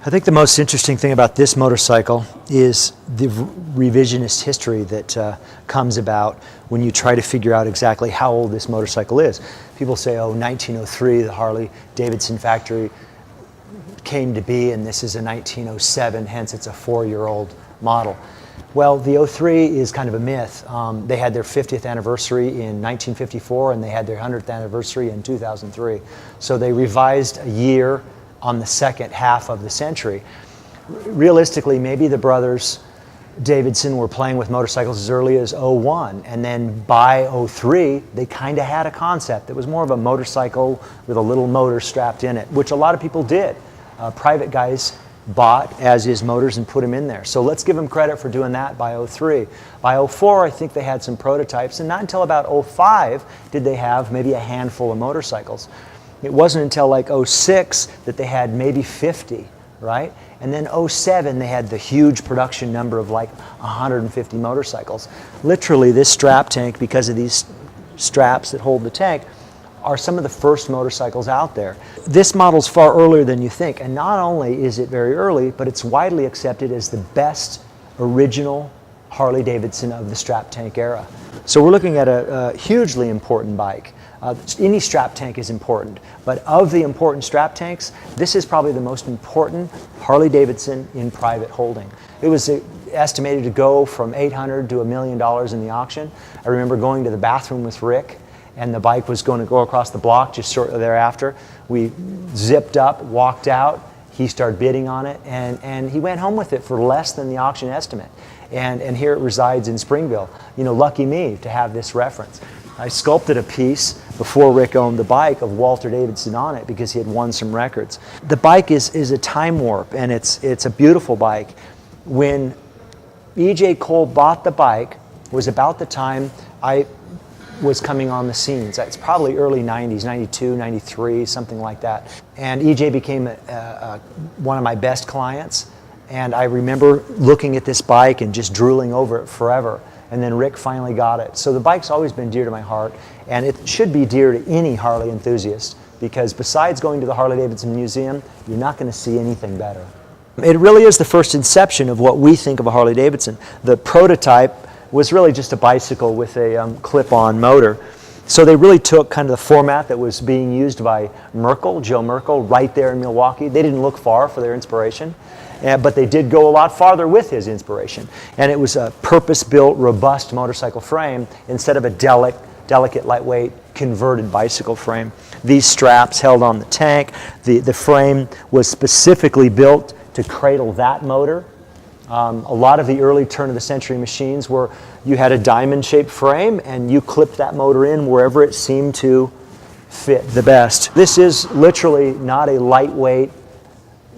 I think the most interesting thing about this motorcycle is the revisionist history that comes about when you try to figure out exactly how old this motorcycle is. People say, oh, 1903, the Harley-Davidson factory came to be, and this is a 1907, hence it's a 4-year-old model. Well, the 03 is kind of a myth. They had their 50th anniversary in 1954, and they had their 100th anniversary in 2003. So they revised a year on the second half of the century. Realistically, maybe the brothers Davidson were playing with motorcycles as early as 01, and then by 03, they kind of had a concept that was more of a motorcycle with a little motor strapped in it, which a lot of people did. Private guys bought as-is motors and put them in there. So let's give them credit for doing that by 03. By 04, I think they had some prototypes, and not until about 05 did they have maybe a handful of motorcycles. It wasn't until like 06 that they had maybe 50, right? And then 07, they had the huge production number of like 150 motorcycles. Literally, this strap tank, because of these straps that hold the tank, are some of the first motorcycles out there. This model's far earlier than you think, and not only is it very early, but it's widely accepted as the best original Harley-Davidson of the strap tank era. So we're looking at a hugely important bike. Any strap tank is important, but of the important strap tanks, this is probably the most important Harley-Davidson in private holding. It was estimated to go from $800,000 to $1 million in the auction. I remember going to the bathroom with Rick, and the bike was going to go across the block just shortly thereafter. We zipped up, walked out, he started bidding on it, and he went home with it for less than the auction estimate. And here it resides in Springville. You know, lucky me to have this reference. I sculpted a piece before Rick owned the bike of Walter Davidson on it because he had won some records. The bike is a time warp, and it's a beautiful bike. When E.J. Cole bought the bike was about the time I was coming on the scenes. It's probably early 90s, 92, 93, something like that. And E.J. became one of my best clients. And I remember looking at this bike and just drooling over it forever. And then Rick finally got it. So the bike's always been dear to my heart, and it should be dear to any Harley enthusiast, because besides going to the Harley-Davidson Museum, you're not going to see anything better. It really is the first inception of what we think of a Harley-Davidson. The prototype was really just a bicycle with a clip-on motor. So they really took kind of the format that was being used by Merkel, Joe Merkel, right there in Milwaukee. They didn't look far for their inspiration. But they did go a lot farther with his inspiration. And it was a purpose-built, robust motorcycle frame instead of a delicate, lightweight, converted bicycle frame. These straps held on the tank. The frame was specifically built to cradle that motor. A lot of the early turn-of-the-century machines where you had a diamond-shaped frame and you clipped that motor in wherever it seemed to fit the best. This is literally not a lightweight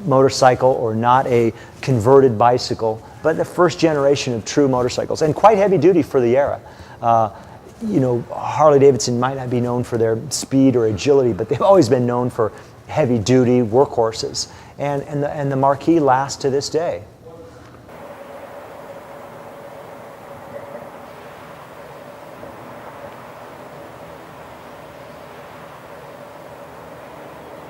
motorcycle or not a converted bicycle, but the first generation of true motorcycles, and quite heavy duty for the era. You know, Harley-Davidson might not be known for their speed or agility, but they've always been known for heavy duty workhorses, and the marquee lasts to this day.